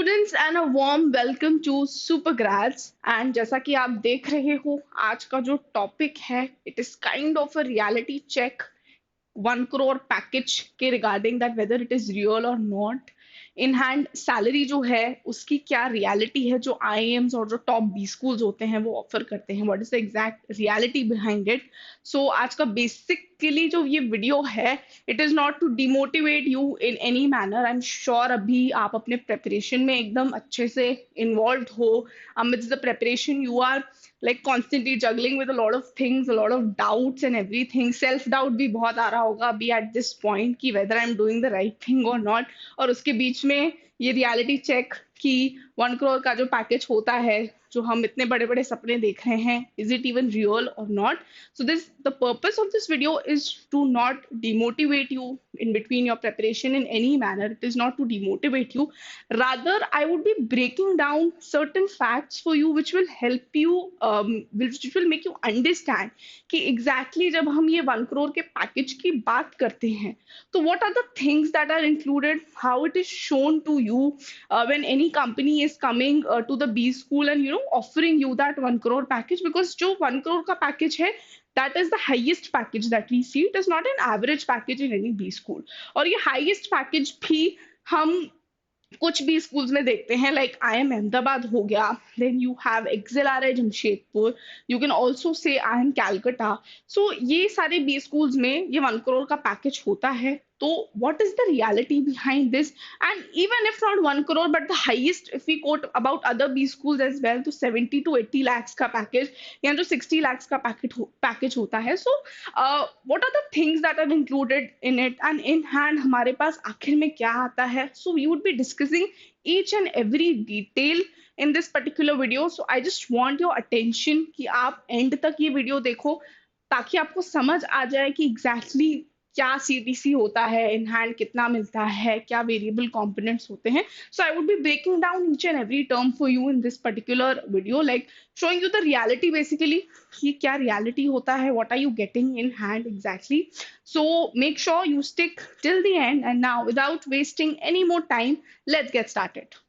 Students and a warm welcome to Super Grades. And जैसा कि आप देख रहे हो, आज का जो टॉपिक है it is kind of a reality check 1 crore package के regarding that whether it is real और नॉट। इन हैंड सैलरी जो है उसकी क्या रियलिटी है जो आईएम्स और जो टॉप बी स्कूल्स होते हैं वो ऑफर करते हैं, what is the exact reality behind it. So आज का बेसिकली जो ये वीडियो है it is not to demotivate you in any manner. I am sure अभी आप अपने प्रेपरेशन में एकदम अच्छे से इन्वॉल्व हो। amidst the preparation you are like constantly juggling with a lot of things, a lot of doubts and everything. Self doubt भी बहुत आ रहा होगा अभी at this point कि whether I'm doing the right thing or not। और उसके बीच में ये रियलिटी चेक कि 1 crore का जो पैकेज होता है, जो हम इतने बड़े बड़े सपने देख रहे हैं, इज इट इवन रियल और not. So this the purpose of this video is to not demotivate you in between your preparation in any manner. It is not to demotivate you, rather I would be breaking down certain facts for you which will help you, which will make you understand कि exactly जब हम ये 1 crore के package की बात करते हैं तो what are the things that are included, how it is shown to you when any company is coming to the B school and offering you that 1 crore package। because जो 1 crore का package है that is the highest package that we see, it is not an average package in any B school। और ये highest package भी हम कुछ भी schools में देखते हैं, लाइक IIM अहमदाबाद हो गया, then you have XLRI Jamshedpur, you can also say IIM Calcutta. So ये सारे बी स्कूल्स में ये 1 crore का पैकेज होता है। तो what is the reality behind this? And even if not 1 crore but the highest, if we quote about other B schools as well, तो 70 to 80 lakhs का पैकेज या जो 60 lakhs का पैकेज होता है। सो what are the things that are included in it and in hand हमारे पास आखिर में क्या आता है। So we would be discussing each and every detail in this particular video। So I just want your attention कि आप end तक ये वीडियो देखो ताकि आपको समझ आ जाए कि एग्जैक्टली क्या सीटीसी होता है, इन हैंड कितना मिलता है, क्या वेरिएबल कंपोनेंट्स होते हैं। So I would be breaking down each and every term for you in this particular video, like showing you the reality basically कि क्या reality होता है, what are you getting in hand exactly। so make sure you stick till the end, and now without wasting any more time let's get started।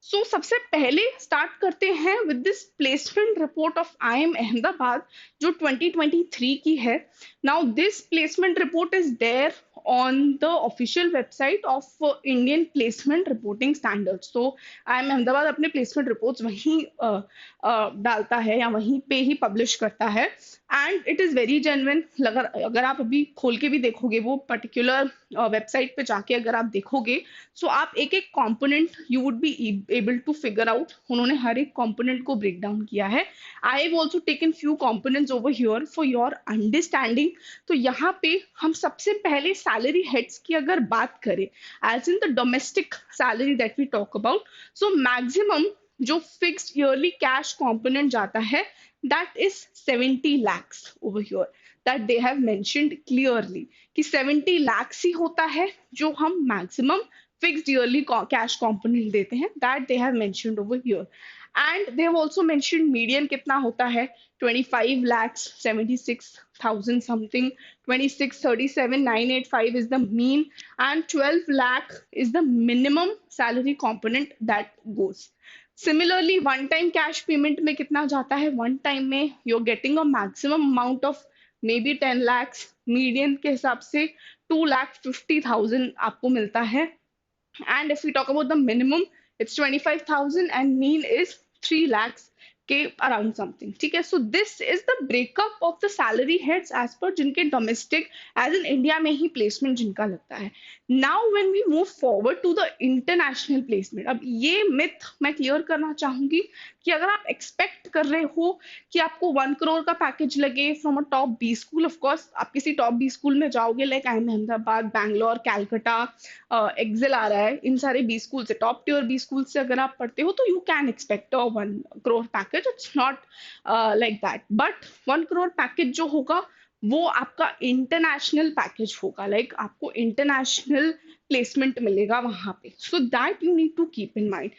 सो सबसे पहले start करते हैं with this placement report of IIM Ahmedabad जो 2023 की है। Now this placement report is there on the official website of Indian placement reporting standards. तो IIM Ahmedabad अपने placement reports वहीं डालता है या वहीं पे ही पब्लिश करता है, and it is very genuine. अगर आप अभी खोल के भी देखोगे वो पर्टिकुलर वेबसाइट पे जाके अगर आप देखोगे, सो आप एक एक component you would be able to figure out. उन्होंने हर एक कॉम्पोनेंट को ब्रेक डाउन किया है। I have also taken few components over here for your understanding. तो यहाँ पे हम सबसे पहले सैलरी हेड्स की अगर बात करें, as in the domestic salary that we talk about, so maximum जो फिक्स्ड ईयरली कैश कॉम्पोनेंट जाता है that is 70 lakhs over here, that they have mentioned clearly कि 70 lakhs ही होता है जो हम maximum fixed yearly cash component देते हैं, that they have mentioned over here। and they have also mentioned median कितना होता है, 25 lakhs 76,000 something, 26,37,985 is the mean, and 12 lakh is the minimum salary component that goes। Similarly one time cash payment में कितना जाता है, one time में you are getting a maximum amount of maybe 10 lakhs, median के हिसाब से 2,50,000 आपको मिलता है। And if you talk about the minimum it's 25,000 and mean is 3 lakhs के अराउंड समथिंग। ठीक है, so this is the breakup of the salary heads as per जिनके डोमेस्टिक एज इन इंडिया में ही प्लेसमेंट जिनका लगता है। Now when we move forward to the international placement, अब ये मिथ मैं क्लियर करना चाहूंगी कि अगर आप एक्सपेक्ट कर रहे हो कि आपको 1 crore का पैकेज लगे from a top B school, of course आप किसी टॉप बी स्कूल में जाओगे like IIM Ahmedabad, Bangalore, Calcutta, XLRI, इन सारे बी स्कूल से, टॉप टियर बी स्कूल से अगर आप पढ़ते हो तो you can expect a 1 crore package. It's not like that, but 1 crore package जो होगा वो आपका इंटरनेशनल पैकेज होगा, लाइक आपको इंटरनेशनल प्लेसमेंट मिलेगा वहां पे। So that you need to keep in mind.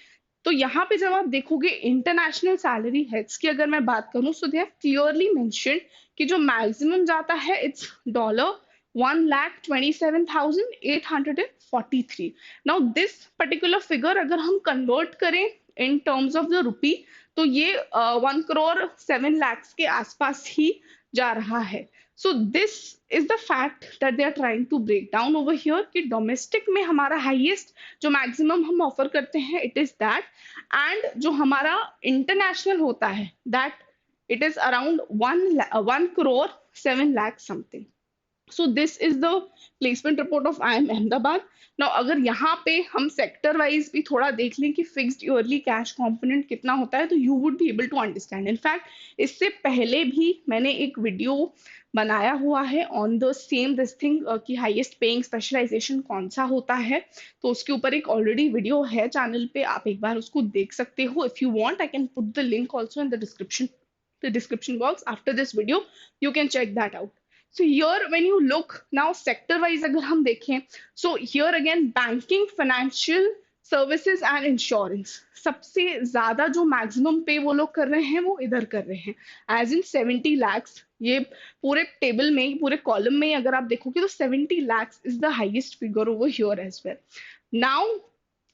तो यहाँ पे जब आप देखोगे इंटरनेशनल सैलरी हेड्स की अगर मैं बात करूँ, सो दे हैव क्लियरली मेंशन कि जो मैक्सिमम जाता है it's 1,27,843. Now this particular figure अगर हम convert करें in terms of the rupee, तो ये 1 crore 7 lakhs के आसपास ही जा रहा है. So this is the fact that they are trying to break down over here कि domestic में हमारा highest जो maximum हम offer करते हैं it is that, and जो हमारा international होता है that it is around 1 crore 7 lakhs something. So this is the placement report of IIM Ahmedabad. Now अगर यहाँ पे हम sector wise भी थोड़ा देख लें कि fixed yearly cash component कितना होता है, तो you would be able to understand. In fact इससे पहले भी मैंने एक वीडियो बनाया हुआ है on the same this thing कि highest paying specialization कौन सा होता है, तो उसके ऊपर एक already वीडियो है चैनल पे, आप एक बार उसको देख सकते हो. If you want I can put the link also in the description box after this video. You can check that out. So here when you look now sector wise अगर हम देखें, so here again banking, financial services and insurance सबसे ज्यादा जो maximum पे वो लोग कर रहे हैं वो इधर कर रहे हैं as in 70 lakhs. ये पूरे टेबल में पूरे कॉलम में अगर आप देखोगे तो 70 lakhs is the highest figure over here as well. Now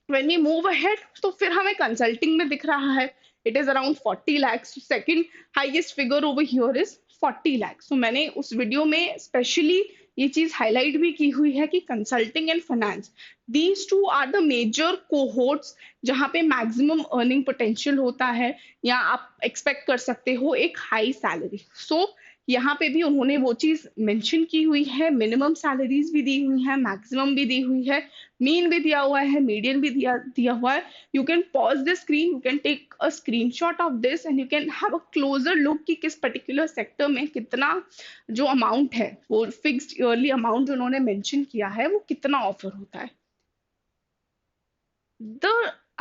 when we move ahead तो फिर हमें कंसल्टिंग में दिख रहा है it is around 40 lakhs. Second highest figure over here is 40 lakhs. So मैंने उस वीडियो में स्पेशली ये चीज हाईलाइट भी की हुई है कि consulting and finance these two are the major cohorts जहां पे मैक्सिमम अर्निंग पोटेंशियल होता है या आप एक्सपेक्ट कर सकते हो एक हाई सैलरी. सो यहाँ पे भी उन्होंने वो चीज मेंशन की हुई है, मिनिमम सैलरीज भी दी हुई है, मैक्सिमम भी दी हुई है, मीन भी दिया हुआ है, मीडियन भी दिया हुआ है. You can pause the screen, you can take a screenshot of this and you can have a closer look कि किस पर्टिकुलर सेक्टर में कितना जो अमाउंट है वो फिक्स्ड ईयरली अमाउंट जो उन्होंने मेंशन किया है वो कितना ऑफर होता है. The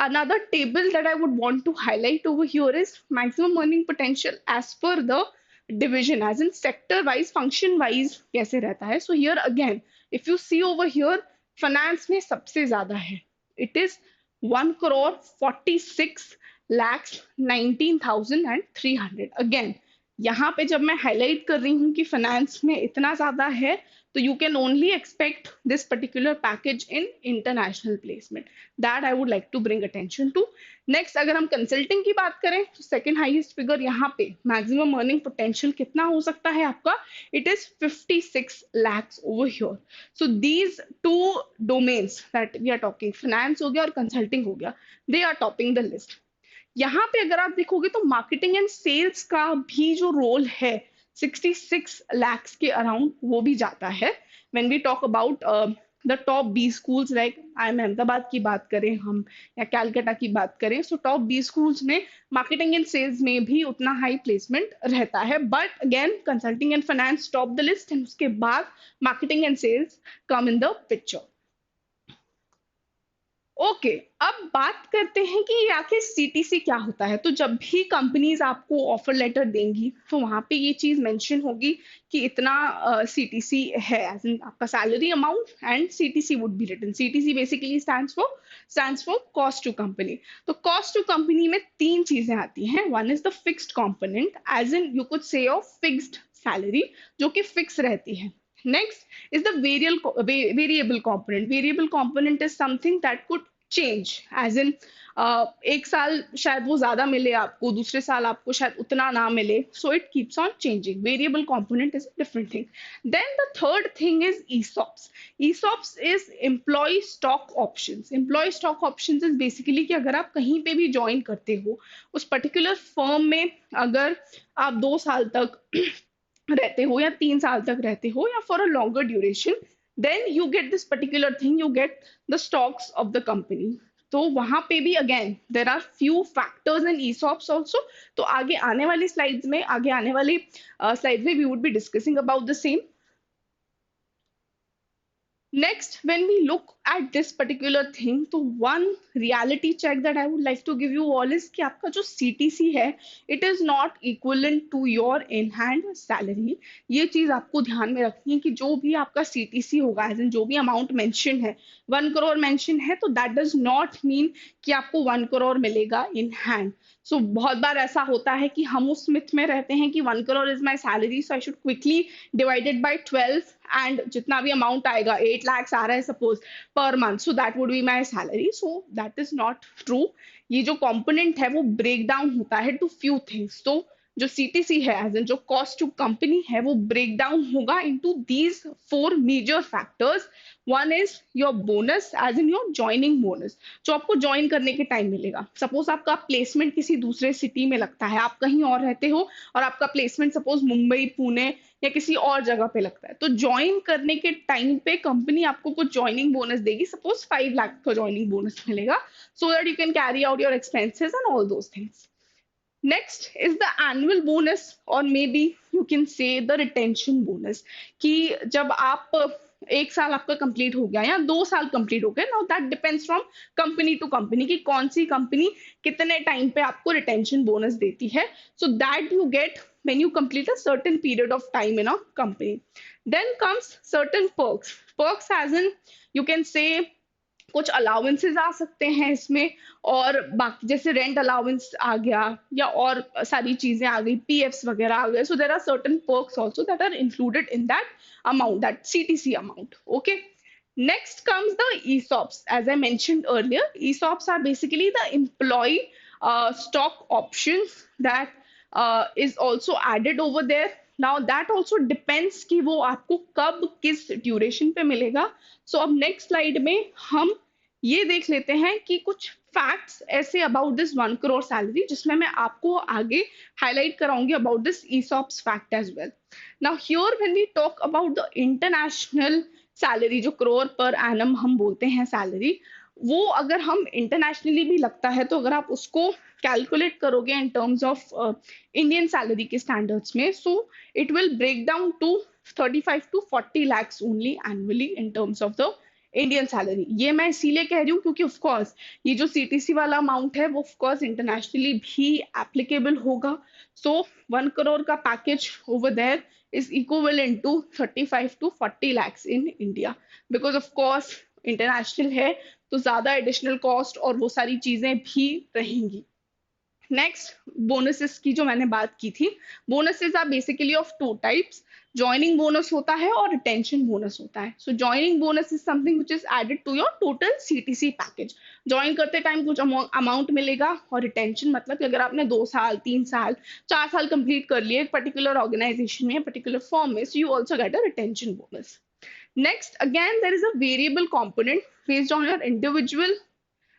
another table that I would want to highlight over here is maximum earning potential as per the division, as in sector wise, function wise कैसे रहता है. So here again, if you see over here, finance में सबसे ज्यादा है. It is 1 crore 46 lakhs 19,300. Again, यहाँ पे जब मैं हाईलाइट कर रही हूँ कि फाइनेंस में इतना ज्यादा है, तो you can only expect this particular package in international placement. That I would like to bring attention to. Next अगर हम कंसल्टिंग की बात करें तो सेकंड हाईएस्ट फिगर यहाँ पे मैक्सिमम अर्निंग पोटेंशियल कितना हो सकता है आपका, it is 56 lakhs over here. So these two domains that we are talking, finance हो गया और कंसल्टिंग हो गया, they are topping the list. यहाँ पे अगर आप देखोगे तो मार्केटिंग एंड सेल्स का भी जो रोल है 66 lakhs के अराउंड वो भी जाता है. When we talk about the top B schools like IIM Ahmedabad की बात करें हम या कैलकाटा की बात करें, सो टॉप बी स्कूल्स में मार्केटिंग एंड सेल्स में भी उतना हाई प्लेसमेंट रहता है. But again consulting and finance top the list and उसके बाद marketing and sales come in the picture. Okay अब बात करते हैं कि आखिर सीटीसी क्या होता है. तो जब भी कंपनीज आपको ऑफर लेटर देंगी तो वहां पे ये चीज मेंशन होगी कि इतना सीटीसी है, एज इन आपका salary amount and CTC would be written. CTC basically stands for cost to company. तो कॉस्ट टू कंपनी में तीन चीजें आती हैं. One is the fixed component, as in you could say of fixed salary जो कि fix रहती है. Next is the variable component. Variable component is something that could change, as in एक साल शायद वो ज्यादा मिले आपको, दूसरे साल आपको शायद उतना ना मिले. So it keeps on changing. Variable component is a different thing. Then the third thing is ESOPs. ESOPs is employee stock options. Employee stock options is basically कि अगर आप कहीं पे भी ज्वाइन करते हो उस पर्टिकुलर फर्म में, अगर आप 2 साल तक रहते हो या 3 साल तक रहते हो या for a longer duration, then you get this particular thing, you get the stocks of the company. तो वहां पे भी again there are few factors in ESOPs also. तो आगे आने वाली स्लाइड्स में we would be discussing about the same. Next, when we look at this particular thing, तो one reality check that I would like to give you all is कि आपका जो CTC है, it is not equivalent to your in hand salary. ये चीज आपको ध्यान में रखनी है कि जो भी आपका CTC होगा, as in जो भी अमाउंट मेंशन है, 1 करोड़ मेंशन है, तो that does not mean कि आपको 1 करोड़ मिलेगा इन हैंड. सो बहुत बार ऐसा होता है कि हम उस मिथ में रहते हैं कि 1 crore is my salary, so I should quickly divided by 12 and जितना भी अमाउंट आएगा, 8 lakhs आ रहा है suppose per month, so that would be my salary. So that is not true. ये जो कॉम्पोनेंट है वो ब्रेक डाउन होता है टू फ्यू थिंग्स. तो जो CTC है, एज इन जो कॉस्ट टू कंपनी है, वो ब्रेक डाउन होगा into these 4 major factors. One is your bonus, as in your joining bonus, जो आपको ज्वाइन करने के टाइम मिलेगा. सपोज आपका प्लेसमेंट किसी दूसरे सिटी में लगता है, आप कहीं और रहते हो और आपका प्लेसमेंट सपोज मुंबई, पुणे या किसी और जगह पे लगता है, तो ज्वाइन करने के टाइम पे कंपनी आपको कुछ ज्वाइनिंग बोनस देगी. सपोज 5 लाख का ज्वाइनिंग बोनस मिलेगा, so that you can carry out your expenses and all those things. Next is the annual bonus, or maybe you can say the retention bonus, कि जब आप 1 साल आपका कंप्लीट हो गया या 2 साल कंप्लीट हो गए, now that depends from company to company कि कौन सी कंपनी कितने टाइम पे आपको रिटेंशन बोनस देती है. So that you get when you complete a certain period of time in a company. Then comes certain perks. Perks as in you can say कुछ allowances आ सकते हैं इसमें, और बाकी जैसे रेंट अलाउंस आ गया या और सारी चीजें आ गई, PFs वगैरह आ गए. So there are certain perks also that are included in that amount, that CTC amount. Okay. Next comes the ESOPs. As I mentioned earlier, ESOPs are basically the employee stock options that is also added over there. Now that also depends कि वो आपको कब किस duration पे मिलेगा. सो अब next slide में हम ये देख लेते हैं कि कुछ फैक्ट्स ऐसे अबाउट दिस 1 करोड़ सैलरी, जिसमें मैं आपको आगे हाईलाइट कराऊंगी about this ESOPs fact as well. Now here when we talk about the international salary, जो करोड़ पर एनम हम बोलते हैं सैलरी, वो अगर हम इंटरनेशनली भी लगता है, तो अगर आप उसको कैलकुलेट करोगे in terms of Indian salary के स्टैंडर्ड्स में, so it will break down to 35 to 40 lakhs only annually in terms of the Indian salary. ये मैं इसीलिए कह रही हूँ क्योंकि ऑफ कोर्स ये जो CTC वाला अमाउंट है वो ऑफ कोर्स इंटरनेशनली भी एप्लीकेबल होगा. सो 1 करोड़ का package over there is equivalent to 35 to 40 lakhs in India, because of course international है तो ज्यादा एडिशनल कॉस्ट और वो सारी चीजें भी रहेंगी. नेक्स्ट, बोनसेस की जो मैंने बात की थी, bonuses are basically of 2 types. Joining bonus होता है और रिटेंशन बोनस होता है. So joining bonus is something which is added to your total CTC package. Join करते टाइम कुछ अमाउंट मिलेगा, और रिटेंशन मतलब कि अगर आपने 2 साल, 3 साल, 4 साल कंप्लीट कर लिए एक पर्टिकुलर ऑर्गेनाइजेशन में, पर्टिकुलर फर्म में, so you also get a retention bonus. Next, again, there is a variable component based on your individual,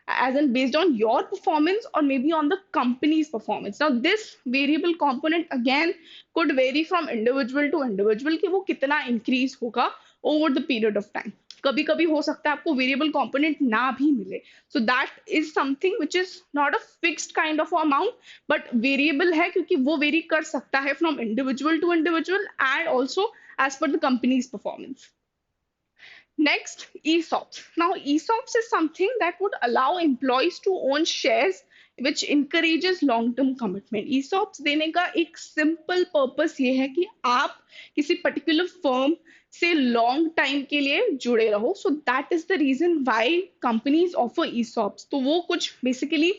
as in based on your performance or maybe on the company's performance. Now, this variable component again could vary from individual to individual कि वो कितना increase होगा over the period of time. कभी कभी हो सकता है आपको वेरिएबल कंपोनेंट ना भी मिले. So that is something which is not a fixed kind of amount, but variable है क्योंकि वो वेरी कर सकता है from individual to individual and also as per the company's performance. Next, ESOPs. Now, ESOPs is something that would allow employees to own shares, which encourages long-term commitment. ESOPs देने का एक simple purpose ये है कि आप किसी particular firm से long time के लिए जुड़े रहो. So that is the reason why companies offer ESOPs. तो वो कुछ basically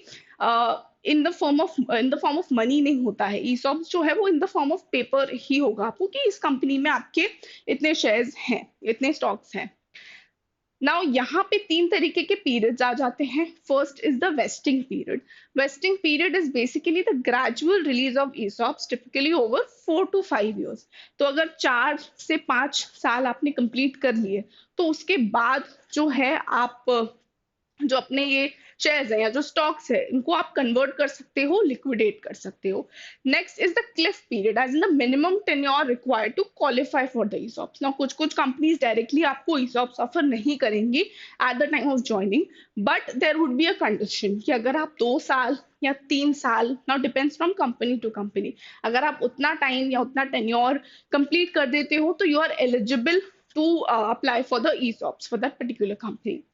in the form of money नहीं होता है. ESOPs जो है वो in the form of paper ही होगा आपको कि इस कंपनी में आपके इतने शेयर्स हैं, इतने स्टॉक्स हैं. नाउ यहाँ पे 3 तरीके के पीरियड्स आ जाते हैं. First is the vesting period. Vesting period is basically the gradual release of ESOPs, typically over 4 to 5 years. तो अगर 4 से 5 साल आपने कंप्लीट कर लिए, तो उसके बाद जो है आप जो अपने ये शेयर्स है या जो स्टॉक्स है, इनको आप कन्वर्ट कर सकते हो, लिक्विडेट कर सकते हो. Next is the cliff period, as in the minimum tenure required to qualify for the ESOPs. Now कुछ कुछ कंपनीज डायरेक्टली आपको ESOPs ऑफर नहीं करेंगी at the time of joining, but there would be a condition कि अगर आप 2 साल या 3 साल, now depends from company to company, अगर आप उतना टाइम या उतना टेन्योर कंप्लीट कर देते हो, तो you are eligible to apply for the ESOPs for that particular company.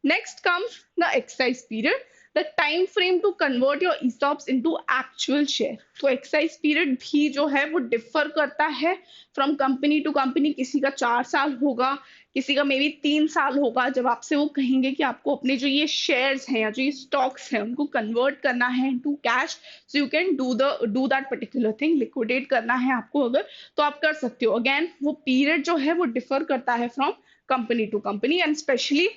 Next comes the exercise period, the time frame to convert your ESOPs into actual share. तो एक्सरसाइज पीरियड भी जो है वो differ करता है फ्रॉम कंपनी टू कंपनी. किसी का 4 साल होगा, किसी का मे बी 3 साल होगा. जब आपसे वो कहेंगे कि आपको अपने जो ये शेयर्स हैं या जो ये स्टॉक्स हैं उनको कन्वर्ट करना है into cash, so you can do that particular thing, liquidate करना है आपको अगर, तो आप कर सकते हो. अगेन वो पीरियड जो है वो डिफर करता है from company to company, and specially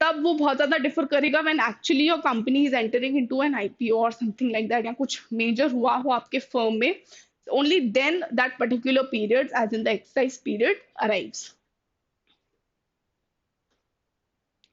तब वो बहुत ज्यादा डिफर करेगा when actually your company is entering into an IPO और समथिंग लाइक दैट, या कुछ मेजर हुआ हो आपके फर्म में. Only then that particular period as in the exercise period arrives.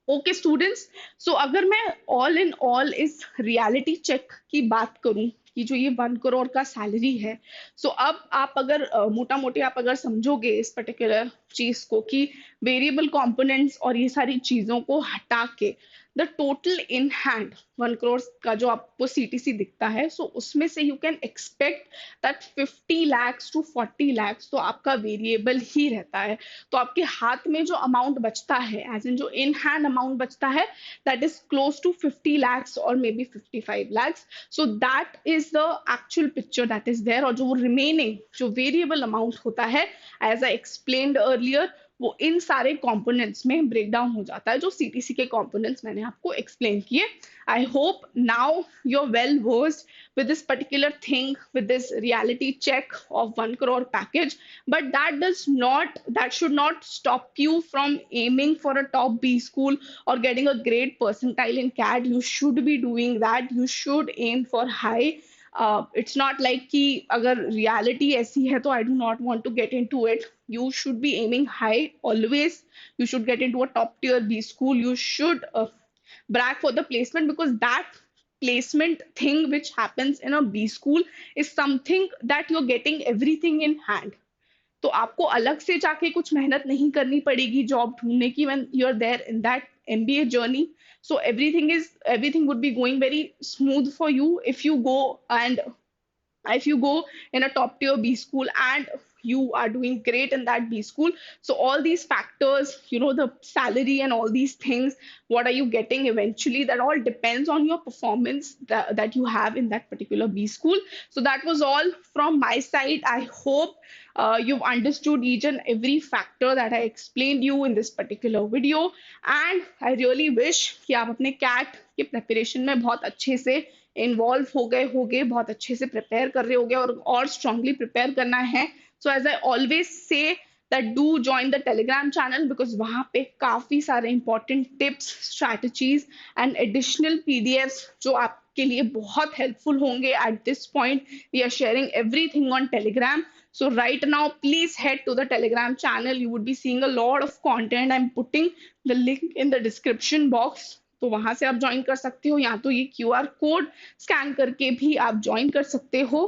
Okay students, so अगर मैं ऑल इन ऑल इस रियलिटी चेक की बात करूं कि जो ये 1 करोड़ का सैलरी है, सो अब आप अगर मोटा मोटी आप अगर समझोगे इस पर्टिकुलर चीज को कि वेरिएबल कंपोनेंट्स और ये सारी चीजों को हटा के the total in hand 1 crore का जो आपको सीटीसी दिखता है, सो उसमें से you can expect that 50 lakhs to 40 lakhs तो आपका वेरिएबल ही रहता है. तो आपके हाथ में जो अमाउंट बचता है, एज इन जो इन हैंड अमाउंट बचता है, that is close to 50 lakhs और maybe 55 lakhs. So that is the actual picture that is there. और जो रिमेनिंग जो वेरिएबल अमाउंट होता है, एज आई एक्सप्लेन्ड अर्लियर, वो इन सारे कंपोनेंट्स में ब्रेक डाउन हो जाता है, जो सीटीसी के कंपोनेंट्स मैंने आपको एक्सप्लेन किए. I hope now you are well versed with this particular thing, with this reality check of 1 crore package. But that should not stop you from aiming for a top B school or getting a great percentile in CAD. You should be doing that. You should aim for high. It's not like कि अगर reality ऐसी है तो I do not want to get into it. You should be aiming high always. You should get into a top tier B school. You should brag for the placement, because that placement thing which happens in a B school is something that you're getting everything in hand. तो आपको अलग से जाके कुछ मेहनत नहीं करनी पड़ेगी जॉब ढूंढने की when you're there in that MBA journey. So everything would be going very smooth for you if you go in a top tier B school and you are doing great in that B school. So all these factors, the salary and all these things, what are you getting eventually, that all depends on your performance that you have in that particular B school. So that was all from my side. I hope you've understood each and every factor that I explained you in this particular video. And I really wish कि आप अपने CAT के preparation में बहुत अच्छे से involve हो गए, बहुत अच्छे से प्रिपेयर कर रहे होगे और स्ट्रांगली प्रिपेयर करना है. So as I always say that do join the Telegram channel, because वहां पे काफी सारे important tips, strategies and additional PDFs जो आपके लिए बहुत हेल्पफुल होंगे. At this point we are sharing everything on Telegram. So right now, please head to the Telegram channel. You would be seeing a lot of content. I'm putting the link in the description box. तो वहां से आप join कर सकते हो, या तो ये QR कोड स्कैन करके भी आप ज्वाइन कर सकते हो.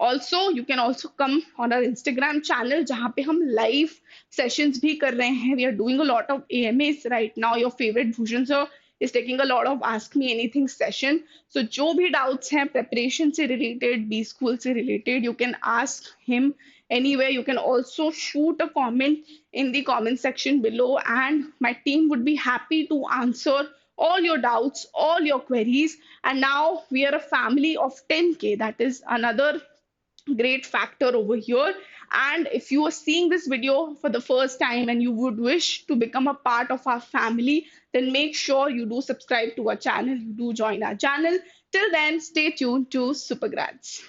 Also you can also come on our Instagram channel, जहाँ पे हम लाइव सेशंस भी कर रहे हैं. We are doing a lot of AMAs right now. Your favourite Bhushan sir is taking a lot of ask me anything session. So जो भी doubts हैं preparation से related, B school से related, you can ask him anywhere. You can also shoot a comment in the comment section below, and my team would be happy to answer all your doubts, all your queries. And now we are a family of 10K. That is another great factor over here. And if you are seeing this video for the first time and you would wish to become a part of our family, then make sure you do subscribe to our channel, you do join our channel. Till then, stay tuned to Supergrads.